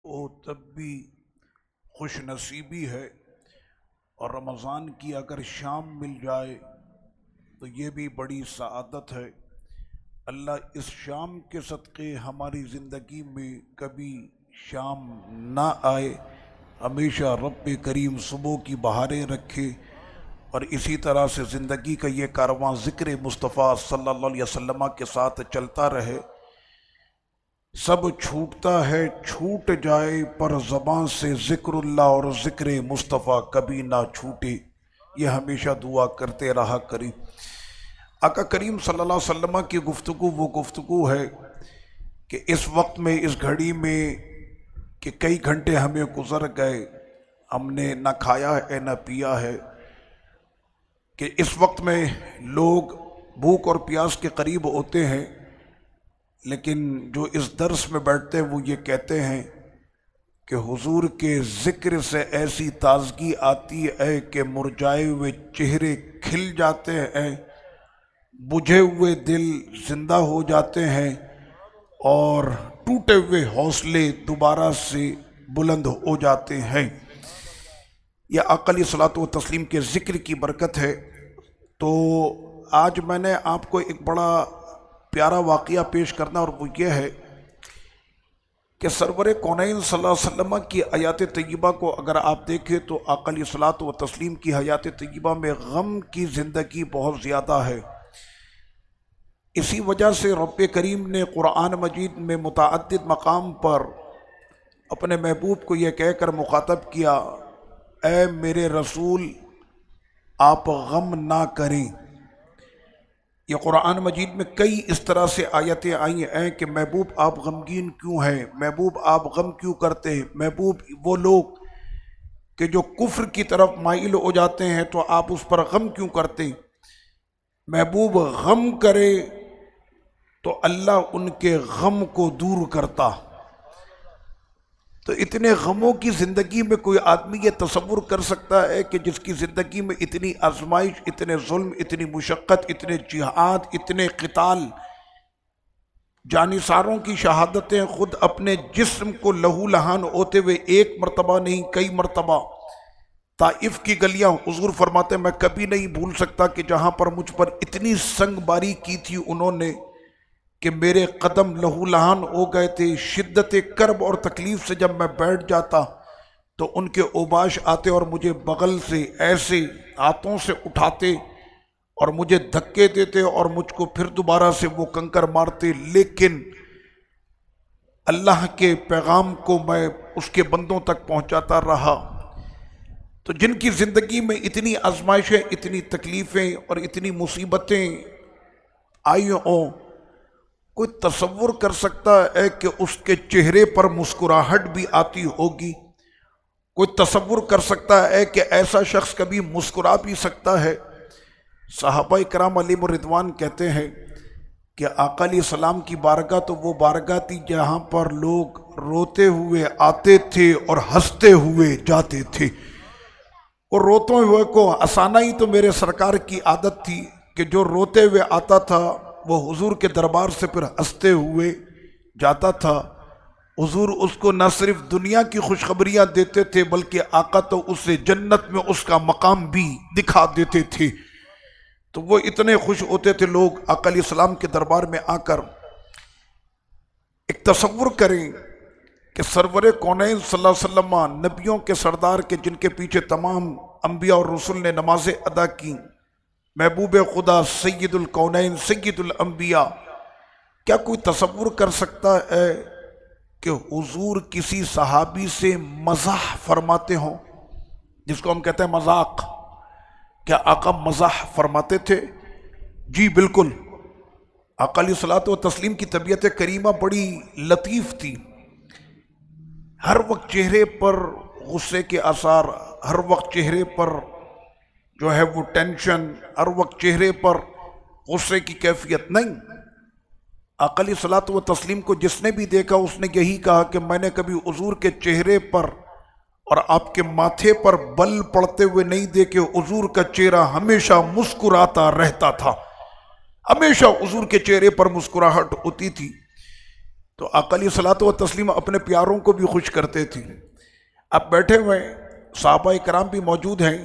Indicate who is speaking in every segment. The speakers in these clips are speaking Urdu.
Speaker 1: وہ تب بھی خوش نصیبی ہے، اور رمضان کی اگر شام مل جائے تو یہ بھی بڑی سعادت ہے۔ اللہ اس شام کے صدقے ہماری زندگی میں کبھی شام نہ آئے، ہمیشہ رب کریم صبح کی بہاریں رکھے، اور اسی طرح سے زندگی کا یہ کارواں ذکر مصطفیٰ صلی اللہ علیہ وسلم کے ساتھ چلتا رہے۔ سب چھوٹتا ہے چھوٹ جائے، پر زبان سے ذکر اللہ اور ذکر مصطفیٰ کبھی نہ چھوٹے، یہ ہمیشہ دعا کرتے رہا کریں۔ آقا کریم صلی اللہ علیہ وسلم کی گفتگو وہ گفتگو ہے کہ اس وقت میں، اس گھڑی میں کہ کئی گھنٹے ہمیں گزر گئے، ہم نے نہ کھایا ہے نہ پیا ہے، کہ اس وقت میں لوگ بھوک اور پیاس کے قریب ہوتے ہیں، لیکن جو اس درس میں بیٹھتے ہیں وہ یہ کہتے ہیں کہ حضور کے ذکر سے ایسی تازگی آتی ہے کہ مرجھائے ہوئے چہرے کھل جاتے ہیں، بجھے ہوئے دل زندہ ہو جاتے ہیں، اور ٹوٹے ہوئے حوصلے دوبارہ سے بلند ہو جاتے ہیں۔ یہ آقا علیہ الصلوۃ والتسلیم کے ذکر کی برکت ہے۔ تو آج میں نے آپ کو ایک بڑا پیارا واقعہ پیش کرنا، اور وہ یہ ہے کہ سرور کونین صلی اللہ علیہ وسلم کی حیات طیبہ کو اگر آپ دیکھیں تو آقا علیہ الصلوۃ والتسلیم کی حیات طیبہ میں غم کی زندگی بہت زیادہ ہے۔ اسی وجہ سے رب کریم نے قرآن مجید میں متعدد مقام پر اپنے محبوب کو یہ کہہ کر مخاطب کیا، اے میرے رسول آپ غم نہ کریں۔ یہ قرآن مجید میں کئی اس طرح سے آیتیں آئی ہیں کہ محبوب آپ غمگین کیوں ہیں، محبوب آپ غم کیوں کرتے ہیں، محبوب وہ لوگ کہ جو کفر کی طرف مائل ہو جاتے ہیں تو آپ اس پر غم کیوں کرتے ہیں۔ محبوب غم کرے تو اللہ ان کے غم کو دور کرتا۔ تو اتنے غموں کی زندگی میں کوئی آدمی یہ تصور کر سکتا ہے کہ جس کی زندگی میں اتنی آزمائش، اتنے ظلم، اتنی مشقت، اتنے جہاد، اتنے قتال، جانثاروں کی شہادتیں، خود اپنے جسم کو لہو لہان ہوتے ہوئے ایک مرتبہ نہیں کئی مرتبہ طائف کی گلیاں، حضور فرماتے ہیں میں کبھی نہیں بھول سکتا کہ جہاں پر مجھ پر اتنی سنگ باری کی تھی انہوں نے کہ میرے قدم لہو لہان ہو گئے تھے۔ شدت کرب اور تکلیف سے جب میں بیٹھ جاتا تو ان کے اوباش آتے اور مجھے بغل سے ایسے ہاتھوں سے اٹھاتے اور مجھے دھکے دیتے اور مجھ کو پھر دوبارہ سے وہ کنکر مارتے، لیکن اللہ کے پیغام کو میں اس کے بندوں تک پہنچاتا رہا۔ تو جن کی زندگی میں اتنی آزمائشیں، اتنی تکلیفیں اور اتنی مصیبتیں آئی ہوں، کوئی تصور کر سکتا ہے کہ اس کے چہرے پر مسکراہٹ بھی آتی ہوگی؟ کوئی تصور کر سکتا ہے کہ ایسا شخص کبھی مسکرا بھی سکتا ہے؟ صحابہ کرام علیہم الرضوان کہتے ہیں کہ آقا علیہ السلام کی بارگاہ تو وہ بارگاہ تھی جہاں پر لوگ روتے ہوئے آتے تھے اور ہنستے ہوئے جاتے تھے۔ اور روتے ہوئے کو ہنسانا ہی تو میرے سرکار کی عادت تھی کہ جو روتے ہوئے آتا تھا وہ حضور کے دربار سے پھر ہنستے ہوئے جاتا تھا۔ حضور اس کو نہ صرف دنیا کی خوشخبریاں دیتے تھے بلکہ آقا تو اسے جنت میں اس کا مقام بھی دکھا دیتے تھے۔ تو وہ اتنے خوش ہوتے تھے لوگ آقا علیہ السلام کے دربار میں آ کر۔ ایک تصور کریں کہ سرور کونین صلی اللہ علیہ وسلم، نبیوں کے سردار کے جن کے پیچھے تمام انبیاء اور رسول نے نمازیں ادا کی، محبوب خدا سید الکونین سید الانبیاء، کیا کوئی تصور کر سکتا ہے کہ حضور کسی صحابی سے مزاح فرماتے ہوں، جس کو ہم کہتے ہیں مذاق؟ کیا آقا مزاح فرماتے تھے؟ جی بالکل۔ آقا علیہ الصلوۃ والتسلیم کی طبیعت کریمہ بڑی لطیف تھی۔ ہر وقت چہرے پر غصے کے آثار، ہر وقت چہرے پر جو ہے وہ ٹینشن، ہر وقت چہرے پر غصے کی کیفیت نہیں۔ آقا علیہ الصلوۃ والتسلیم کو جس نے بھی دیکھا اس نے یہی کہا کہ میں نے کبھی حضور کے چہرے پر اور آپ کے ماتھے پر بل پڑتے ہوئے نہیں دیکھے۔ حضور کا چہرہ ہمیشہ مسکراتا رہتا تھا، ہمیشہ حضور کے چہرے پر مسکراہٹ ہوتی تھی۔ تو آقا علیہ الصلوۃ والتسلیم اپنے پیاروں کو بھی خوش کرتے تھے. اب بیٹھے ہوئے صحابہ کرام بھی موجود ہیں،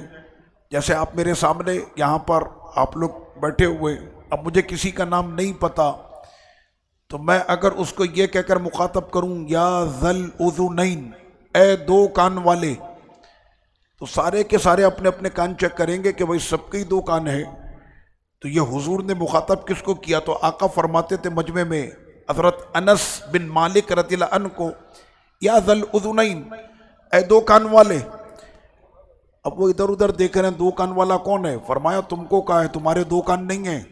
Speaker 1: جیسے آپ میرے سامنے یہاں پر آپ لوگ بیٹھے ہوئے. اب مجھے کسی کا نام نہیں پتا، تو میں اگر اس کو یہ کہہ کر مخاطب کروں یا ذل اذنین، اے دو کان والے، تو سارے کے سارے اپنے اپنے کان چیک کریں گے کہ بھائی سب کے ہی دو کان ہیں. تو یہ حضور نے مخاطب کس کو کیا؟ تو آقا فرماتے تھے مجمع میں حضرت انس بن مالک رضی اللہ عنہ کو، یا ذل اذنین، اے دو کان والے. اب وہ ادھر ادھر دیکھ رہے ہیں دو کان والا کون ہے؟ فرمایا تم کو کہا ہے، تمہارے دو کان نہیں ہیں.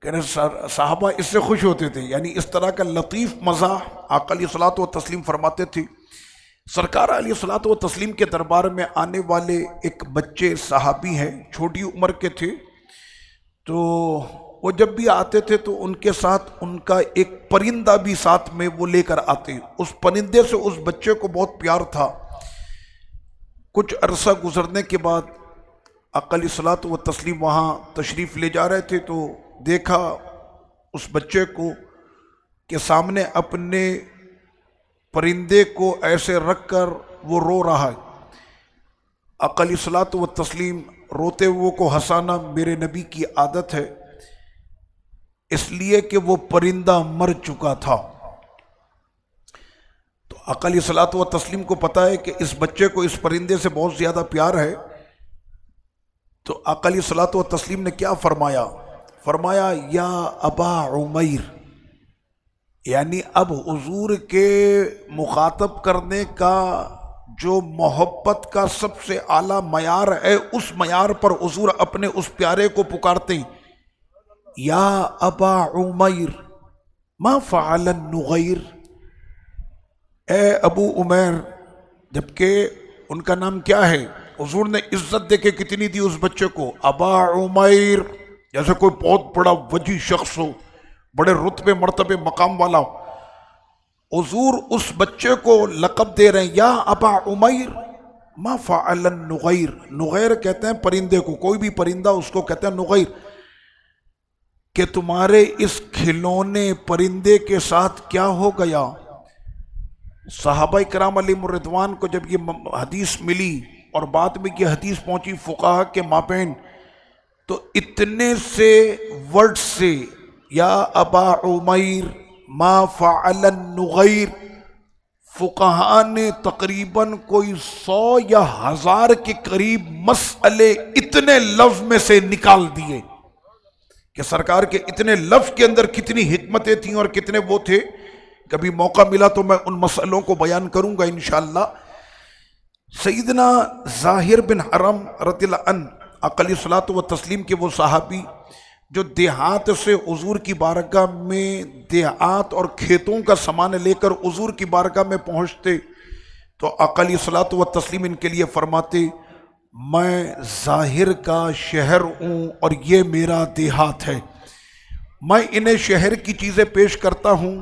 Speaker 1: کہنے صحابہ اس سے خوش ہوتے تھے، یعنی اس طرح کا لطیف مزاح آقا علیہ الصلوۃ والتسلیم فرماتے تھے. سرکار علیہ الصلوۃ والتسلیم کے دربار میں آنے والے ایک بچے صحابی ہیں، چھوٹی عمر کے تھے. تو وہ جب بھی آتے تھے تو ان کے ساتھ ان کا ایک پرندہ بھی ساتھ میں وہ لے کر آتے. اس پرندے سے اس بچے کو بہت پیار تھا. کچھ عرصہ گزرنے کے بعد آقا علیہ الصلوۃ والتسلیم وہاں تشریف لے جا رہے تھے تو دیکھا اس بچے کو کہ سامنے اپنے پرندے کو ایسے رکھ کر وہ رو رہا ہے. آقا علیہ الصلوۃ والتسلیم روتے ہوئے کو ہنسانا میرے نبی کی عادت ہے، اس لیے کہ وہ پرندہ مر چکا تھا. تو آقا علیہ الصلوۃ والتسلیم کو پتا ہے کہ اس بچے کو اس پرندے سے بہت زیادہ پیار ہے. تو آقا علیہ الصلوۃ والتسلیم نے کیا فرمایا؟ فرمایا یا ابا عمیر، یعنی اب حضور کے مخاطب کرنے کا جو محبت کا سب سے اعلیٰ معیار ہے، اس معیار پر حضور اپنے اس پیارے کو پکارتے ہیں، یا ابا عمیر ما فعل النغیر، اے ابو عمیر. جبکہ ان کا نام کیا ہے؟ حضور نے عزت دے کے کتنی دی اس بچے کو، ابا عمیر، جیسے کوئی بہت بڑا وجی شخص ہو، بڑے رتبے مرتبے مقام والا ہو. حضور اس بچے کو لقب دے رہے ہیں یا ابا عمیر ما فعل النغیر. نغیر کہتے ہیں پرندے کو، کوئی بھی پرندہ اس کو کہتے ہیں نغیر. کہ تمہارے اس کھلونے پرندے کے ساتھ کیا ہو گیا؟ صحابہ کرام علیہم الرضوان کو جب یہ حدیث ملی اور بعد میں یہ حدیث پہنچی فقہا کے مابین، تو اتنے سے ورڈ سے یا ابا عمیر ما فعل النغیر، فقہا نے تقریباً کوئی 100 یا 1000 کے قریب مسئلے اتنے لفظ میں سے نکال دیے کہ سرکار کے اتنے لفظ کے اندر کتنی حکمتیں تھیں اور کتنے وہ تھے. کبھی موقع ملا تو میں ان مسئلوں کو بیان کروں گا انشاءاللہ. سیدنا ظاہر بن حرم رضی اللہ عنہ، آقا علیہ الصلوۃ والتسلیم کے وہ صحابی جو دیہات سے حضور کی بارگاہ میں دیہات اور کھیتوں کا سامان لے کر حضور کی بارگاہ میں پہنچتے، تو آقا علیہ الصلوۃ والتسلیم ان کے لیے فرماتے میں ظاہر کا شہر ہوں اور یہ میرا دیہات ہے. میں انہیں شہر کی چیزیں پیش کرتا ہوں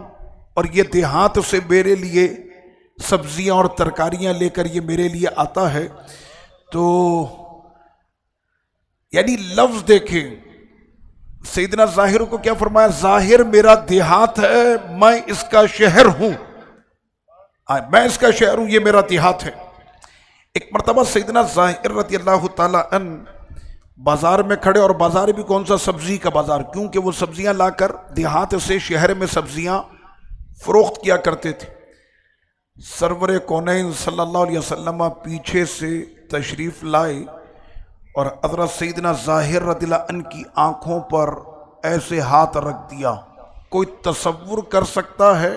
Speaker 1: اور یہ دیہات سے میرے لیے سبزیاں اور ترکاریاں لے کر یہ میرے لیے آتا ہے. تو یعنی لفظ دیکھیں، سیدنا ظاہر کو کیا فرمایا؟ ظاہر میرا دیہات ہے، میں اس کا شہر ہوں، میں اس کا شہر ہوں، یہ میرا دیہات ہے. ایک مرتبہ سیدنا ظاہر رضی اللہ تعالی عنہ بازار میں کھڑے، اور بازار بھی کون سا؟ سبزی کا بازار، کیونکہ وہ سبزیاں لا کر دیہات سے شہر میں سبزیاں فروخت کیا کرتے تھے. سرور کونین صلی اللہ علیہ وسلم پیچھے سے تشریف لائے اور حضرت سیدنا ظاہر رضی اللہ عنہ کی آنکھوں پر ایسے ہاتھ رکھ دیا. کوئی تصور کر سکتا ہے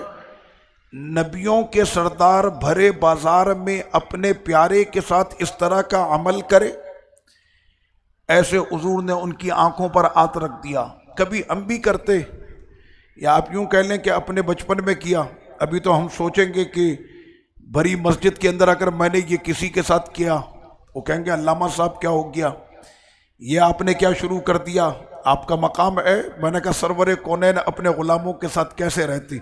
Speaker 1: نبیوں کے سردار بھرے بازار میں اپنے پیارے کے ساتھ اس طرح کا عمل کرے؟ ایسے حضور نے ان کی آنکھوں پر ہاتھ رکھ دیا. کبھی ہم بھی کرتے، یا آپ یوں کہہ لیں کہ اپنے بچپن میں کیا. ابھی تو ہم سوچیں گے کہ بھری مسجد کے اندر اگر میں نے یہ کسی کے ساتھ کیا، وہ کہیں گے علامہ صاحب کیا ہو گیا، یہ آپ نے کیا شروع کر دیا، آپ کا مقام ہے. میں نے کہا سرور کونین اپنے غلاموں کے ساتھ کیسے رہتی؟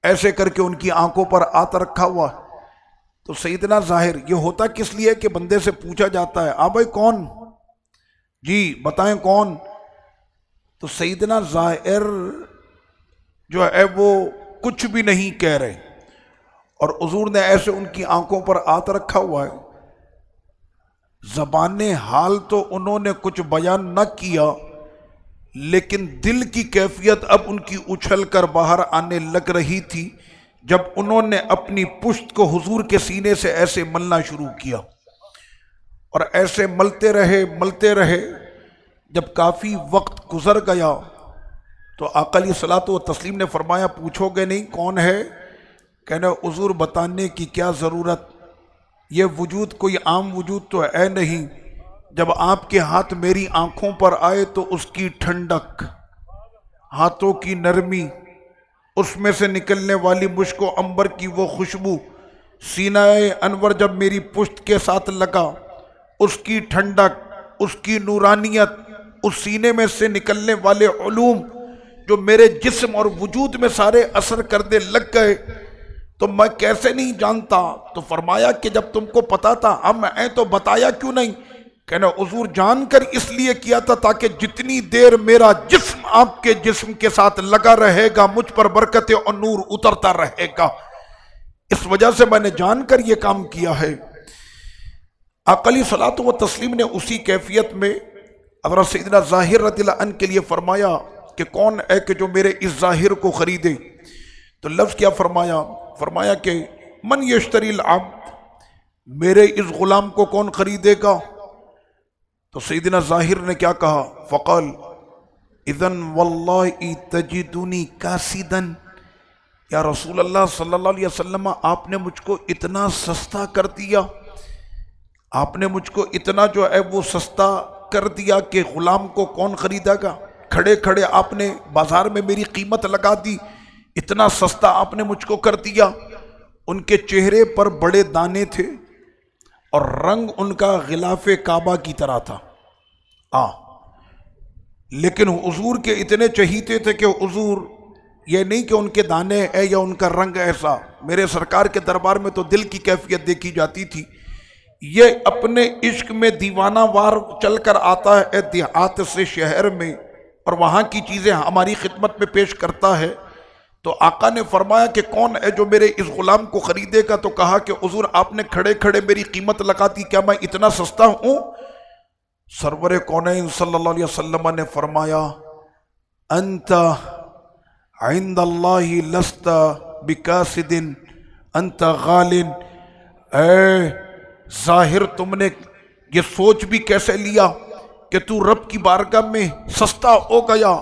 Speaker 1: ایسے کر کے ان کی آنکھوں پر ہاتھ رکھا ہوا. تو سیدنا ظاہر یہ ہوتا کس لیے کہ بندے سے پوچھا جاتا ہے بھائی کون، جی بتائیں کون. تو سیدنا ظاہر جو ہے وہ کچھ بھی نہیں کہہ رہے، اور حضور نے ایسے ان کی آنکھوں پر ہاتھ رکھا ہوا ہے، زبان حال تو انہوں نے کچھ بیان نہ کیا، لیکن دل کی کیفیت اب ان کی اچھل کر باہر آنے لگ رہی تھی جب انہوں نے اپنی پشت کو حضور کے سینے سے ایسے ملنا شروع کیا، اور ایسے ملتے رہے جب کافی وقت گزر گیا تو آقا علیہ الصلوۃ والتسلیم نے فرمایا پوچھو گے نہیں کون ہے؟ کہنا حضور بتانے کی کیا ضرورت، یہ وجود کوئی عام وجود تو ہے نہیں، جب آپ کے ہاتھ میری آنکھوں پر آئے تو اس کی ٹھنڈک، ہاتھوں کی نرمی، اس میں سے نکلنے والی مشک و عنبر کی وہ خوشبو، سینہ انور جب میری پشت کے ساتھ لگا، اس کی ٹھنڈک، اس کی نورانیت، اس سینے میں سے نکلنے والے علوم جو میرے جسم اور وجود میں سارے اثر کرنے لگ گئے، تو میں کیسے نہیں جانتا؟ تو فرمایا کہ جب تم کو پتا تھا ہم ہیں تو بتایا کیوں نہیں؟ کہنا حضور جان کر اس لیے کیا تھا تاکہ جتنی دیر میرا جسم آپ کے جسم کے ساتھ لگا رہے گا مجھ پر برکت اور نور اترتا رہے گا، اس وجہ سے میں نے جان کر یہ کام کیا ہے۔ آقا علیہ الصلوۃ والتسلیم نے اسی کیفیت میں حضرت سیدنا ظاہر رضی اللہ عنہ کے لیے فرمایا کہ کون ہے کہ جو میرے اس ظاہر کو خریدے؟ تو لفظ کیا فرمایا؟ فرمایا کہ من یشتری العبد، میرے اس غلام کو کون خریدے گا؟ تو سیدنا ظاہر نے کیا کہا؟ فقال اذن واللہ تجدنی کاسدا، یا رسول اللہ صلی اللہ علیہ وسلم آپ نے مجھ کو اتنا سستا کر دیا، آپ نے مجھ کو اتنا جو ہے وہ سستا کر دیا کہ غلام کو کون خریدے گا؟ کھڑے کھڑے آپ نے بازار میں میری قیمت لگا دی، اتنا سستا آپ نے مجھ کو کر دیا۔ ان کے چہرے پر بڑے دانے تھے اور رنگ ان کا غلاف کعبہ کی طرح تھا، لیکن حضور کے اتنے چہیتے تھے کہ حضور یہ نہیں کہ ان کے دانے ہے یا ان کا رنگ ایسا، میرے سرکار کے دربار میں تو دل کی کیفیت دیکھی جاتی تھی۔ یہ اپنے عشق میں دیوانہ وار چل کر آتا ہے دیہات سے شہر میں، اور وہاں کی چیزیں ہماری خدمت میں پیش کرتا ہے۔ تو آقا نے فرمایا کہ کون ہے جو میرے اس غلام کو خریدے گا؟ تو کہا کہ حضور آپ نے کھڑے کھڑے میری قیمت لگا دی، کیا میں اتنا سستا ہوں؟ سرور کونین صلی اللہ علیہ وسلم نے فرمایا انت عند اللہ لست بکاسد انت غال، اے ظاہر تم نے یہ سوچ بھی کیسے لیا کہ تو رب کی بارگاہ میں سستا ہو گیا؟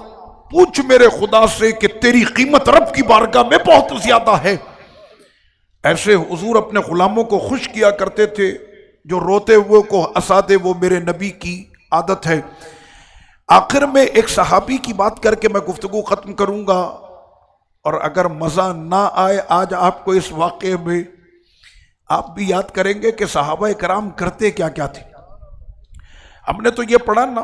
Speaker 1: پوچھ میرے خدا سے کہ تیری قیمت رب کی بارگاہ میں بہت زیادہ ہے۔ ایسے حضور اپنے غلاموں کو خوش کیا کرتے تھے، جو روتے ہوئے کو ہنسا دے، وہ میرے نبی کی عادت ہے۔ آخر میں ایک صحابی کی بات کر کے میں گفتگو ختم کروں گا، اور اگر مزہ نہ آئے آج آپ کو اس واقعے میں، آپ بھی یاد کریں گے کہ صحابہ کرام کرتے کیا کیا تھے۔ ہم نے تو یہ پڑھا نا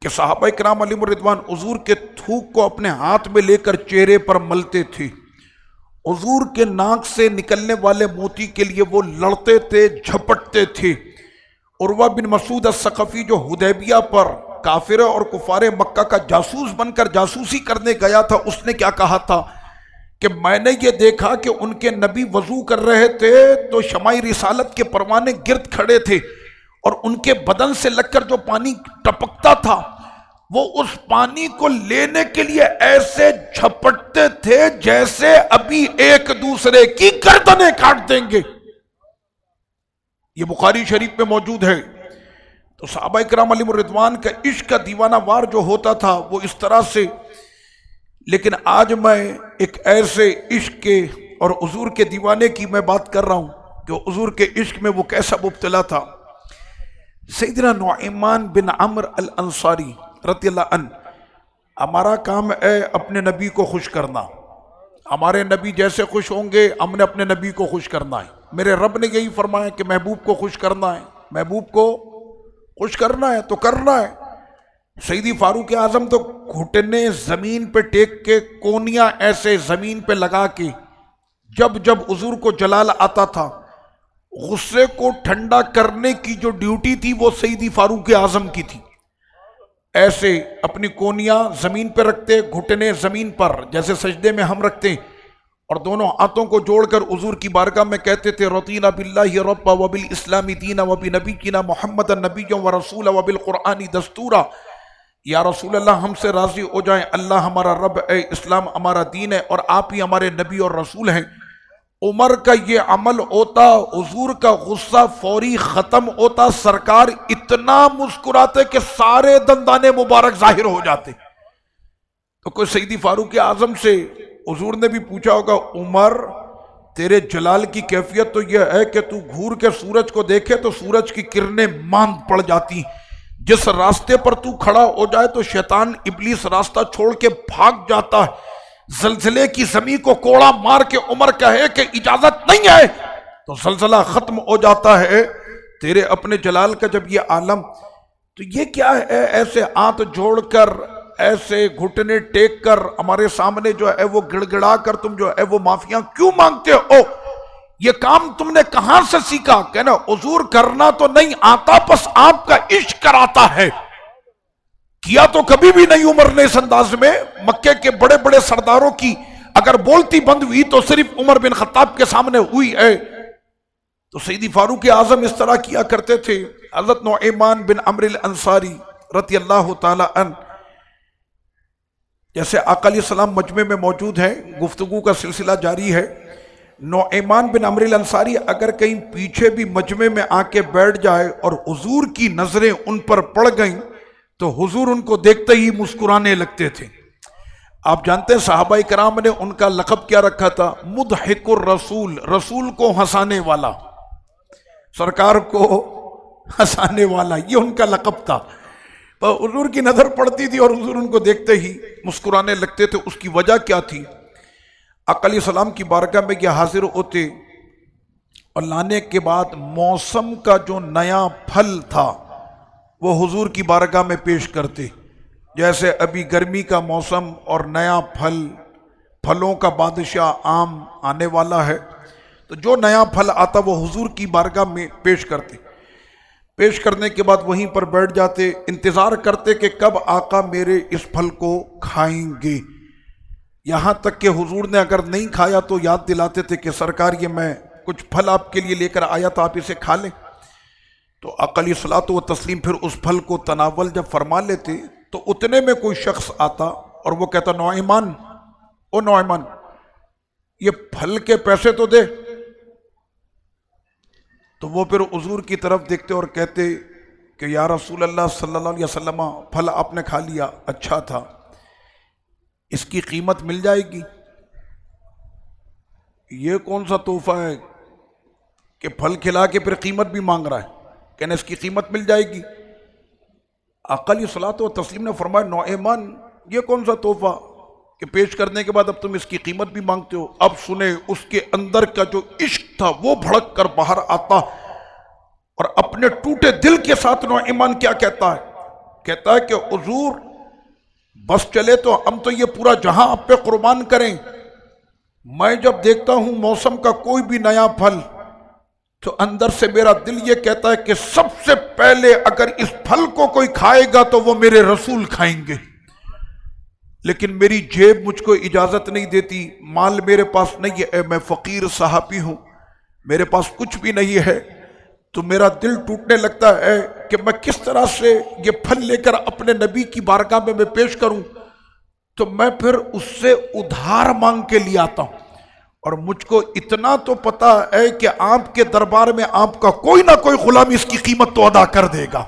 Speaker 1: کہ صحابہ کرام علیہم الرضوان حضور کے تھوک کو اپنے ہاتھ میں لے کر چہرے پر ملتے تھے، حضور کے ناک سے نکلنے والے موتی کے لیے وہ لڑتے تھے، جھپٹتے تھے۔ عروہ بن مسعود الثقفی جو حدیبیہ پر کافر اور کفار مکہ کا جاسوس بن کر جاسوسی کرنے گیا تھا، اس نے کیا کہا تھا کہ میں نے یہ دیکھا کہ ان کے نبی وضو کر رہے تھے تو شمع رسالت کے پروانے گرد کھڑے تھے، اور ان کے بدن سے لگ کر جو پانی ٹپکتا تھا وہ اس پانی کو لینے کے لیے ایسے جھپٹتے تھے جیسے ابھی ایک دوسرے کی گردنیں کاٹ دیں گے۔ یہ بخاری شریف میں موجود ہے۔ تو صحابہ کرام علیہم الرضوان کا عشق کا دیوانہ وار جو ہوتا تھا وہ اس طرح سے، لیکن آج میں ایک ایسے عشق کے اور حضور کے دیوانے کی میں بات کر رہا ہوں کہ حضور کے عشق میں وہ کیسا مبتلا تھا۔ سیدنا نعمان بن عمرو الانصاری رضی اللہ عنہ، ہمارا کام ہے اپنے نبی کو خوش کرنا، ہمارے نبی جیسے خوش ہوں گے ہم نے اپنے نبی کو خوش کرنا ہے۔ میرے رب نے یہی فرمایا کہ محبوب کو خوش کرنا ہے، محبوب کو خوش کرنا ہے تو کرنا ہے۔ سیدی فاروق اعظم تو گھٹنے زمین پہ ٹیک کے کونیاں ایسے زمین پہ لگا کے جب جب حضور کو جلال آتا تھا، غصے کو ٹھنڈا کرنے کی جو ڈیوٹی تھی وہ سیدی فاروق اعظم کی تھی۔ ایسے اپنی کونیاں زمین پہ رکھتے، گھٹنے زمین پر جیسے سجدے میں ہم رکھتے ہیں، اور دونوں ہاتھوں کو جوڑ کر حضور کی بارگاہ میں کہتے تھے رضینا باللہ ربا وبالاسلام دینا وبنبینا محمد نبیا ورسولا وبالقرآن دستورا، یا رسول اللہ ہم سے راضی ہو جائیں، اللہ ہمارا رب ہے، اسلام ہمارا دین ہے، اور آپ ہی ہمارے نبی اور رسول ہیں۔ عمر کا یہ عمل ہوتا، حضور کا غصہ فوری ختم ہوتا، سرکار اتنا مسکراتے کہ سارے دندان مبارک ظاہر ہو جاتے۔ تو کوئی سیدی فاروق اعظم سے حضور نے بھی پوچھا ہوگا، عمر تیرے جلال کی کیفیت تو یہ ہے کہ تو گھور کے سورج کو دیکھے تو سورج کی کرنیں ماند پڑ جاتی، جس راستے پر تو کھڑا ہو جائے تو شیطان ابلیس راستہ چھوڑ کے بھاگ جاتا ہے، زلزلے کی زمین کو کوڑا مار کے عمر کہے کہ اجازت نہیں ہے تو زلزلہ ختم ہو جاتا ہے۔ تیرے اپنے جلال کا جب یہ عالم، تو یہ کیا ہے ایسے ہاتھ جوڑ کر، ایسے گھٹنے ٹیک کر ہمارے سامنے جو ہے وہ گڑ گڑا کر تم جو ہے وہ معافیاں کیوں مانگتے ہو؟ یہ کام تم نے کہاں سے سیکھا؟ کہنا حضور کرنا تو نہیں آتا، بس آپ کا عشق کراتا ہے۔ کیا تو کبھی بھی نہیں عمر نے اس انداز میں۔ مکے کے بڑے بڑے سرداروں کی اگر بولتی بند ہوئی تو صرف عمر بن خطاب کے سامنے ہوئی ہے۔ تو سیدی فاروق اعظم اس طرح کیا کرتے تھے۔ حضرت نعمان بن عمرو الانصاری رضی اللہ تعالی عنہ، جیسے آقا علیہ السلام مجمع میں موجود ہیں، گفتگو کا سلسلہ جاری ہے۔ نعمان بن عمرو الانصاری اگر کہیں پیچھے بھی مجمع میں آ کے بیٹھ جائے اور حضور کی نظریں ان پر پڑ گئیں تو حضور ان کو دیکھتے ہی مسکرانے لگتے تھے۔ آپ جانتے ہیں صحابہ کرام نے ان کا لقب کیا رکھا تھا؟ مضحک الرسول، رسول کو ہنسانے والا، سرکار کو ہنسانے والا، یہ ان کا لقب تھا۔ پر حضور کی نظر پڑتی تھی اور حضور ان کو دیکھتے ہی مسکرانے لگتے تھے۔ اس کی وجہ کیا تھی؟ آقا علیہ السلام کی بارگاہ میں یہ حاضر ہوتے اور لانے کے بعد موسم کا جو نیا پھل تھا وہ حضور کی بارگاہ میں پیش کرتے۔ جیسے ابھی گرمی کا موسم اور نیا پھلوں کا بادشاہ آم آنے والا ہے، تو جو نیا پھل آتا وہ حضور کی بارگاہ میں پیش کرتے۔ پیش کرنے کے بعد وہیں پر بیٹھ جاتے، انتظار کرتے کہ کب آقا میرے اس پھل کو کھائیں گے۔ یہاں تک کہ حضور نے اگر نہیں کھایا تو یاد دلاتے تھے کہ سرکار یہ میں کچھ پھل آپ کے لیے لے کر آیا تھا، آپ اسے کھا لیں۔ تو آقا علیہ الصلوۃ والتسلیم پھر اس پھل کو تناول جب فرما لیتے تو اتنے میں کوئی شخص آتا اور وہ کہتا نعمان، او نعمان یہ پھل کے پیسے تو دے۔ تو وہ پھر حضور کی طرف دیکھتے اور کہتے کہ یا رسول اللہ صلی اللہ علیہ وسلم پھل آپ نے کھا لیا، اچھا تھا، اس کی قیمت مل جائے گی؟ یہ کون سا تحفہ ہے کہ پھل کھلا کے پھر قیمت بھی مانگ رہا ہے؟ کہنا اس کی قیمت مل جائے گی۔ آقا علیہ الصلوۃ والتسلیم نے فرمایا نعمان یہ کون سا تحفہ کہ پیش کرنے کے بعد اب تم اس کی قیمت بھی مانگتے ہو؟ اب سنیں اس کے اندر کا جو عشق تھا وہ بھڑک کر باہر آتا اور اپنے ٹوٹے دل کے ساتھ نعمان کیا کہتا ہے؟ کہتا ہے کہ حضور بس چلے تو ہم تو یہ پورا جہاں آپ پہ قربان کریں۔ میں جب دیکھتا ہوں موسم کا کوئی بھی نیا پھل تو اندر سے میرا دل یہ کہتا ہے کہ سب سے پہلے اگر اس پھل کو کوئی کھائے گا تو وہ میرے رسول کھائیں گے، لیکن میری جیب مجھ کو اجازت نہیں دیتی، مال میرے پاس نہیں ہے، میں فقیر صحابی ہوں، میرے پاس کچھ بھی نہیں ہے۔ تو میرا دل ٹوٹنے لگتا ہے کہ میں کس طرح سے یہ پھل لے کر اپنے نبی کی بارگاہ میں پیش کروں۔ تو میں پھر اس سے ادھار مانگ کے لے آتا ہوں، اور مجھ کو اتنا تو پتا ہے کہ آپ کے دربار میں آپ کا کوئی نہ کوئی غلام اس کی قیمت تو ادا کر دے گا۔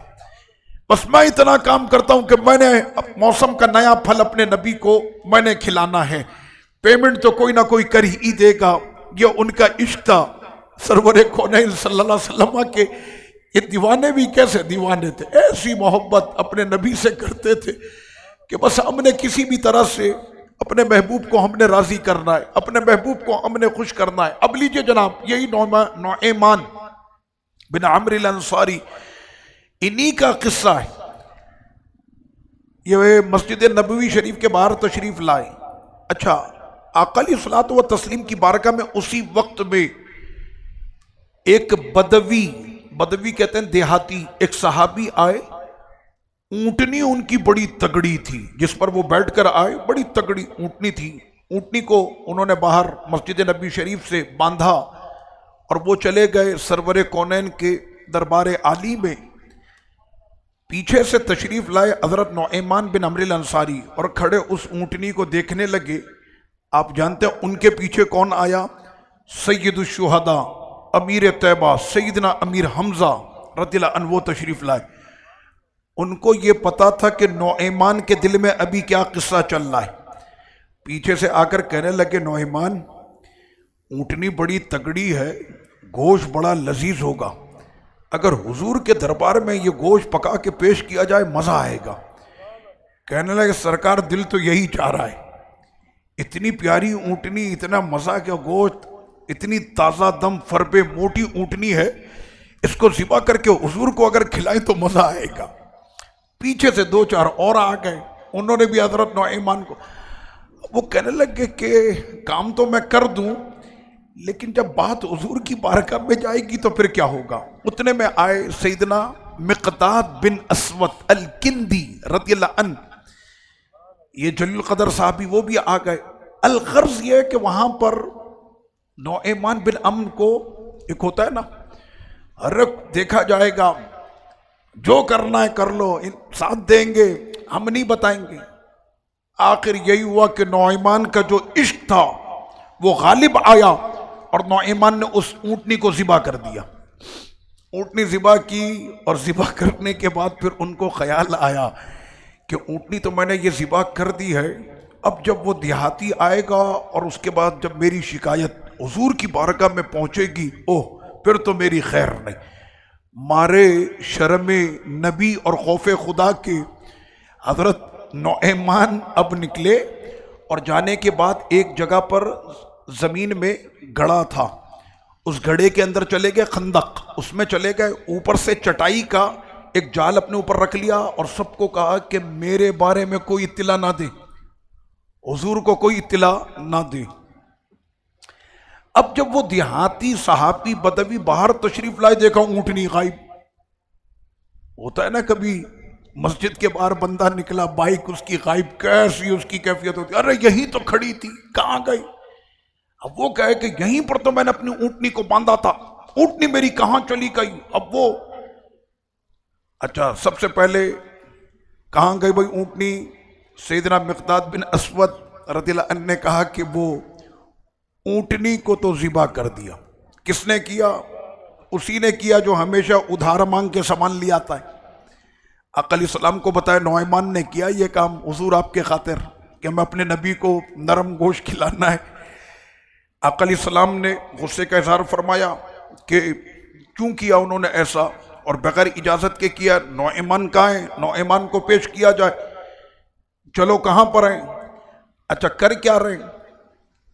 Speaker 1: بس میں اتنا کام کرتا ہوں کہ میں نے موسم کا نیا پھل اپنے نبی کو میں نے کھلانا ہے، پیمنٹ تو کوئی نہ کوئی کر ہی دے گا۔ یہ ان کا عشق تھا۔ سرور کونین صلی اللہ علیہ وسلم کے یہ دیوانے بھی کیسے دیوانے تھے، ایسی محبت اپنے نبی سے کرتے تھے کہ بس ہم نے کسی بھی طرح سے اپنے محبوب کو ہم نے راضی کرنا ہے، اپنے محبوب کو ہم نے خوش کرنا ہے۔ اب لیجئے جناب، یہی نعمان بن عمرو الانصاری، انہی کا قصہ ہے۔ یہ مسجد نبوی شریف کے باہر تشریف لائے۔ اچھا، آقا علیہ الصلوۃ والتسلیم کی بارگاہ میں اسی وقت میں ایک بدوی کہتے ہیں دیہاتی، ایک صحابی آئے، اونٹنی ان کی بڑی تگڑی تھی، جس پر وہ بیٹھ کر آئے، بڑی تگڑی اونٹنی تھی، اونٹنی کو انہوں نے باہر مسجد نبی شریف سے باندھا اور وہ چلے گئے سرور کونین کے دربار عالی میں. پیچھے سے تشریف لائے حضرت نعمان بن عمرو الانصاری اور کھڑے اس اونٹنی کو دیکھنے لگے. آپ جانتے ہیں ان کے پیچھے کون آیا؟ سید الشہداء امیر طیبہ سیدنا امیر حمزہ رضی اللہ عنہ وہ تشریف لائے. ان کو یہ پتا تھا کہ نعمان کے دل میں ابھی کیا قصہ چل رہا ہے. پیچھے سے آ کر کہنے لگے نعمان اونٹنی بڑی تگڑی ہے، گوشت بڑا لذیذ ہوگا، اگر حضور کے دربار میں یہ گوشت پکا کے پیش کیا جائے مزہ آئے گا. کہنے لگے سرکار دل تو یہی چاہ رہا ہے، اتنی پیاری اونٹنی، اتنا مزہ کا گوشت، اتنی تازہ دم فربے موٹی اونٹنی ہے، اس کو ذبح کر کے حضور کو اگر کھلائیں تو مزہ آئے گا. پیچھے سے دو چار اور آ گئے، انہوں نے بھی حضرت نعمان کو. وہ کہنے لگے کہ کام تو میں کر دوں لیکن جب بات حضور کی بارگاہ میں جائے گی تو پھر کیا ہوگا. اتنے میں آئے سیدنا مقداد بن اسود الکندی رضی اللہ عنہ، یہ جلیل القدر صحابی، وہ بھی آ گئے. الغرض یہ کہ وہاں پر نعمان بن عمرو کو ایک ہوتا ہے نا، رک دیکھا جائے گا، جو کرنا ہے کر لو، ساتھ دیں گے، ہم نہیں بتائیں گے. آخر یہی ہوا کہ نعمان کا جو عشق تھا وہ غالب آیا اور نعمان نے اس اونٹنی کو ذبح کر دیا. اونٹنی ذبح کی اور ذبح کرنے کے بعد پھر ان کو خیال آیا کہ اونٹنی تو میں نے یہ ذبح کر دی ہے، اب جب وہ دیہاتی آئے گا اور اس کے بعد جب میری شکایت حضور کی بارگاہ میں پہنچے گی، پھر تو میری خیر نہیں. مارے شرم نبی اور خوف خدا کے حضرت نعمان اب نکلے اور جانے کے بعد ایک جگہ پر زمین میں گڑھا تھا، اس گڑھے کے اندر چلے گئے، خندق، اس میں چلے گئے، اوپر سے چٹائی کا ایک جال اپنے اوپر رکھ لیا اور سب کو کہا کہ میرے بارے میں کوئی اطلاع نہ دے، حضور کو کوئی اطلاع نہ دے. اب جب وہ دیہاتی صحابی بدوی باہر تشریف لائے، دیکھا اونٹنی غائب. ہوتا ہے نا کبھی مسجد کے باہر بندہ نکلا، بائک اس کی غائب، کیسی اس کی کیفیت ہوتی، ارے یہی تو کھڑی تھی، کہاں گئی؟ اب وہ کہے کہ یہیں پر تو میں نے اپنی اونٹنی کو باندھا تھا، اونٹنی میری کہاں چلی گئی؟ اب وہ اچھا سب سے پہلے کہاں گئی بھائی اونٹنی؟ سیدنا مقداد بن اسود رضی اللہ عنہ نے کہا کہ وہ اونٹنی کو تو ذبح کر دیا. کس نے کیا؟ اسی نے کیا جو ہمیشہ ادھار مانگ کے سامان لے آتا ہے. آقا علیہ السلام کو بتایا نعمان نے کیا یہ کام حضور آپ کے خاطر کہ میں اپنے نبی کو نرم گوشت کھلانا ہے. آقا علیہ السلام نے غصے کا اظہار فرمایا کہ کیوں کیا انہوں نے ایسا اور بغیر اجازت کے کیا. نعمان کہاں ہیں؟ نعمان کو پیش کیا جائے. چلو کہاں پر ہیں؟ اچھا کر کیا رہے ہیں؟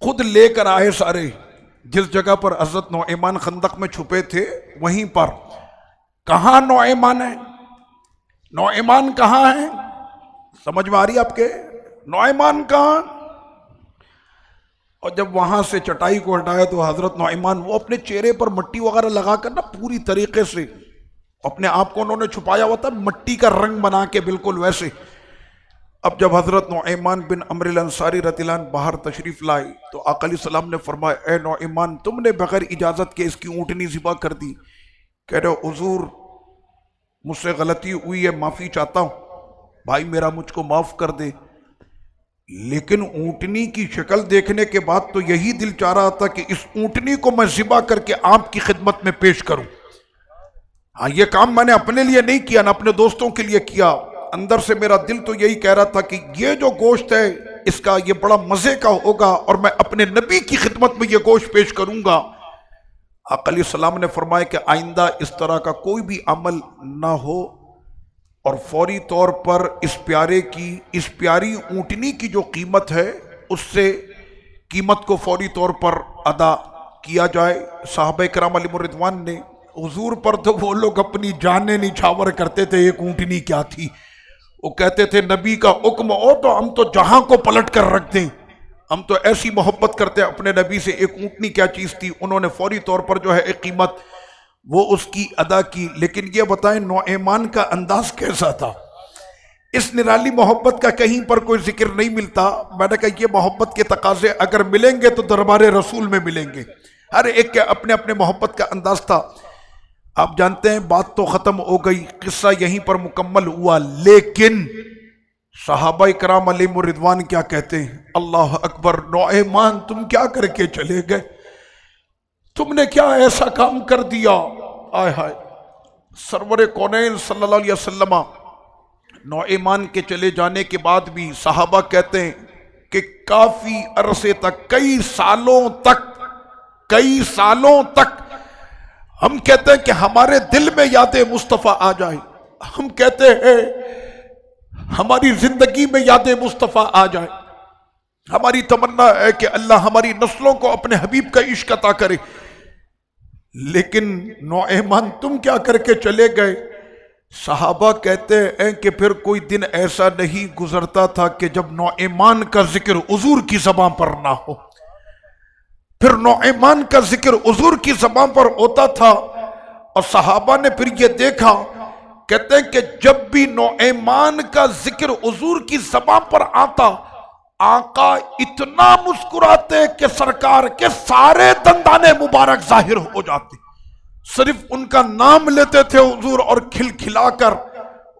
Speaker 1: خود لے کر آئے سارے، جس جگہ پر حضرت نعمان خندق میں چھپے تھے وہیں پر. کہاں نعمان ہے؟ نعمان کہاں ہے؟ سمجھ میں آ رہی آپ کے؟ نعمان کہاں؟ اور جب وہاں سے چٹائی کو ہٹایا تو حضرت نعمان وہ اپنے چہرے پر مٹی وغیرہ لگا کر نا پوری طریقے سے اپنے آپ کو انہوں نے چھپایا ہوا تھا، مٹی کا رنگ بنا کے بالکل ویسے. اب جب حضرت نعمان بن عمرو الانصاری رضی اللہ عنہ باہر تشریف لائے تو آقا علیہ السلام نے فرمایا اے نعمان تم نے بغیر اجازت کے اس کی اونٹنی ذبح کر دی. کہہ رہے حضور مجھ سے غلطی ہوئی ہے، معافی چاہتا ہوں، بھائی میرا مجھ کو معاف کر دے. لیکن اونٹنی کی شکل دیکھنے کے بعد تو یہی دل چاہ رہا تھا کہ اس اونٹنی کو میں ذبح کر کے آپ کی خدمت میں پیش کروں. ہاں یہ کام میں نے اپنے لیے نہیں کیا، نہ اپنے دوستوں کے لیے کیا، اندر سے میرا دل تو یہی کہہ رہا تھا کہ یہ جو گوشت ہے اس کا یہ بڑا مزے کا ہوگا اور میں اپنے نبی کی خدمت میں یہ گوشت پیش کروں گا. آقا علیہ السلام نے فرمایا کہ آئندہ اس طرح کا کوئی بھی عمل نہ ہو اور فوری طور پر اس پیاری اونٹنی کی جو قیمت ہے اس سے قیمت کو فوری طور پر ادا کیا جائے. صحابہ کرام علیہم الرضوان نے حضور پر تو وہ لوگ اپنی جانیں نچھاور کرتے تھے، ایک اونٹنی کیا تھی. وہ کہتے تھے نبی کا حکم ہو تو ہم تو جہاں کو پلٹ کر رکھ دیں، ہم تو ایسی محبت کرتے ہیں اپنے نبی سے، ایک اونٹنی کیا چیز تھی. انہوں نے فوری طور پر جو ہے ایک قیمت وہ اس کی ادا کی. لیکن یہ بتائیں نعمان کا انداز کیسا تھا؟ اس نرالی محبت کا کہیں پر کوئی ذکر نہیں ملتا۔ میں نے کہا یہ محبت کے تقاضے اگر ملیں گے تو دربار رسول میں ملیں گے۔ ہر ایک کے اپنے اپنے محبت کا انداز تھا۔ آپ جانتے ہیں بات تو ختم ہو گئی، قصہ یہیں پر مکمل ہوا، لیکن صحابہ کرام علیہم الرضوان کیا کہتے ہیں؟ اللہ اکبر، نعمان تم کیا کر کے چلے گئے؟ تم نے کیا ایسا کام کر دیا؟ آئے ہائے، سرور کونین صلی اللہ علیہ وسلم نعمان کے چلے جانے کے بعد بھی صحابہ کہتے ہیں کہ کافی عرصے تک، کئی سالوں تک ہم کہتے ہیں کہ ہمارے دل میں یاد مصطفیٰ آ جائے، ہم کہتے ہیں ہماری زندگی میں یاد مصطفیٰ آ جائے، ہماری تمنا ہے کہ اللہ ہماری نسلوں کو اپنے حبیب کا عشق عطا کرے، لیکن نعمان تم کیا کر کے چلے گئے؟ صحابہ کہتے ہیں کہ پھر کوئی دن ایسا نہیں گزرتا تھا کہ جب نعمان کا ذکر حضور کی زبان پر نہ ہو۔ پھر نعمان کا ذکر حضور کی زبان پر ہوتا تھا، اور صحابہ نے پھر یہ دیکھا، کہتے ہیں کہ جب بھی نعمان کا ذکر حضور کی زبان پر آتا، آقا اتنا مسکراتے کہ سرکار کے سارے دندان مبارک ظاہر ہو جاتے۔ صرف ان کا نام لیتے تھے حضور اور کھل کھلا کر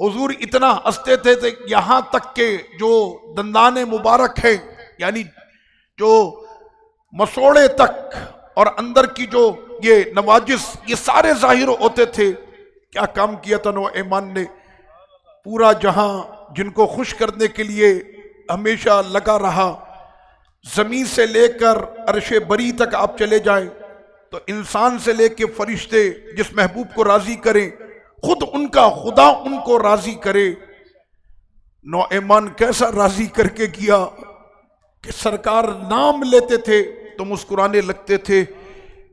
Speaker 1: حضور اتنا ہنستے تھے کہ یہاں تک کہ جو دندان مبارک ہے، یعنی جو مسوڑے تک اور اندر کی جو یہ نواجس، یہ سارے ظاہر ہوتے تھے۔ کیا کام کیا تھا نعمان نے؟ پورا جہاں جن کو خوش کرنے کے لیے ہمیشہ لگا رہا، زمین سے لے کر عرش بری تک آپ چلے جائیں تو انسان سے لے کے فرشتے جس محبوب کو راضی کریں، خود ان کا خدا ان کو راضی کرے۔ نعمان کیسا راضی کر کے کیا کہ سرکار نام لیتے تھے تو مسکرانے لگتے تھے۔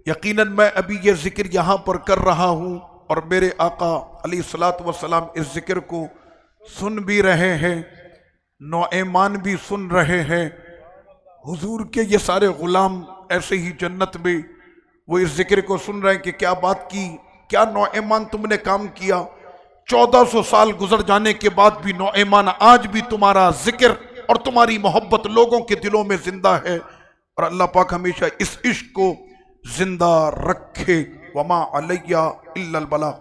Speaker 1: یقیناً میں ابھی یہ ذکر یہاں پر کر رہا ہوں اور میرے آقا علیہ الصلوۃ والسلام اس ذکر کو سن بھی رہے ہیں، نعمان بھی سن رہے ہیں۔ حضور کے یہ سارے غلام ایسے ہی جنت میں وہ اس ذکر کو سن رہے ہیں کہ کیا بات کی، کیا نعمان تم نے کام کیا۔ 1400 سال گزر جانے کے بعد بھی نعمان آج بھی تمہارا ذکر اور تمہاری محبت لوگوں کے دلوں میں زندہ ہے، اور اللہ پاک ہمیشہ اس عشق کو زندہ رکھے۔ وما علیہ الا البلاغ۔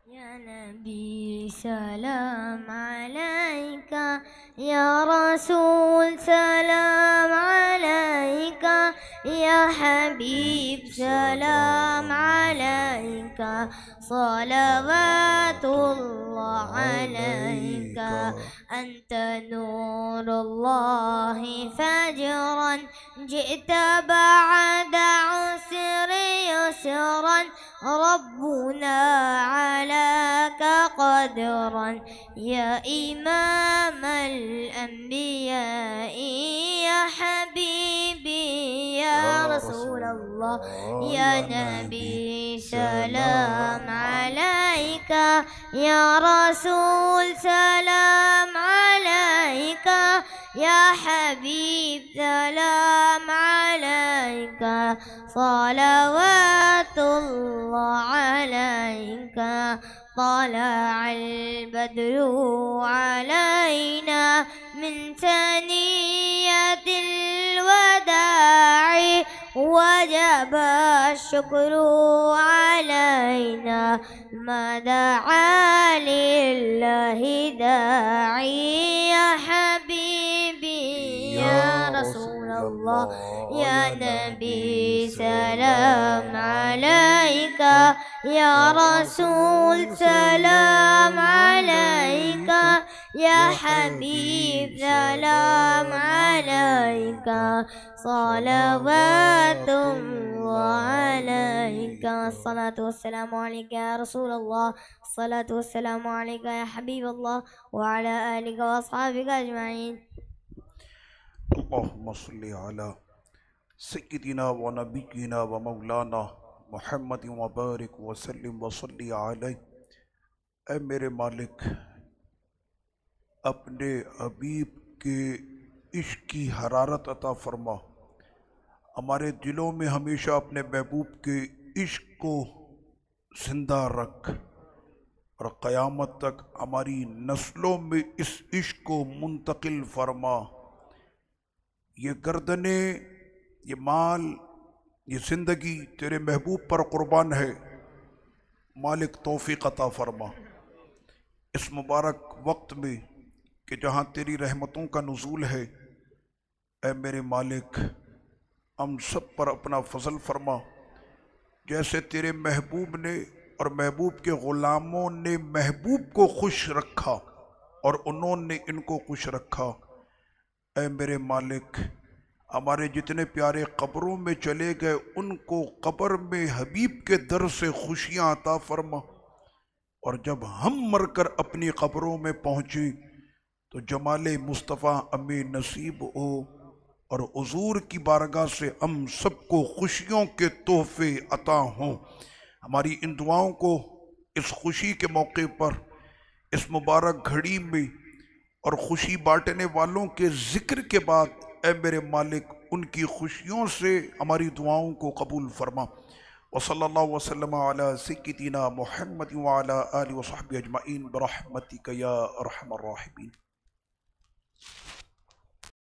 Speaker 2: یا نبی سلام علیکہ، یا رسول سلام علیکہ، یا حبیب سلام علیکہ، صلوات اللہ علیکہ، انت نور اللہ فجرا، جئت بعد عسر يسرا، ربنا علاك قدرا، يا إمام الأنبياء يا حبيبي يا رسول الله، يا نبي سلام عليك، يا رسول سلام عليك، يا حبيب سلام عليك، صلوات الله عليك، طلع البدر علينا من ثنية الوداع، وجب الشكر علينا، ما دعا لله داعي، يا حبيبي يا رسول الله، يا نبي سلام عليك، يا رسول سلام عليك، يا حبيب سلام عليك، صلوات الله عليك، الصلاة والسلام عليك يا رسول الله، الصلاة والسلام عليك يا حبيب الله، وعلى آلك وأصحابك أجمعين۔
Speaker 1: اللهم صل على سيدنا ونبينا ومولانا محمد وبارک وسلم وصلی علیہ۔ اے میرے مالک، اپنے حبیب کے عشق کی حرارت عطا فرما، ہمارے دلوں میں ہمیشہ اپنے محبوب کے عشق کو زندہ رکھ، اور قیامت تک ہماری نسلوں میں اس عشق کو منتقل فرما۔ یہ گردنیں، یہ مال، یہ زندگی تیرے محبوب پر قربان ہے، مالک توفیق عطا فرما۔ اس مبارک وقت میں کہ جہاں تیری رحمتوں کا نزول ہے، اے میرے مالک ہم سب پر اپنا فضل فرما۔ جیسے تیرے محبوب نے اور محبوب کے غلاموں نے محبوب کو خوش رکھا اور انہوں نے ان کو خوش رکھا، اے میرے مالک ہمارے جتنے پیارے قبروں میں چلے گئے ان کو قبر میں حبیب کے در سے خوشیاں عطا فرما، اور جب ہم مر کر اپنی قبروں میں پہنچے تو جمال مصطفیٰ ہمیں نصیب ہو، اور حضور کی بارگاہ سے ہم سب کو خوشیوں کے تحفے عطا ہوں۔ ہماری ان دعاؤں کو اس خوشی کے موقع پر، اس مبارک گھڑی میں، اور خوشی بانٹنے والوں کے ذکر کے بعد، اے میرے مالک ان کی خوشیوں سے ہماری دعاؤں کو قبول فرما۔ وصلی اللہ وسلم علی سیدنا محمد وعلی آلہ وصحبہ اجمعین برحمتک یا ارحم الراحمین۔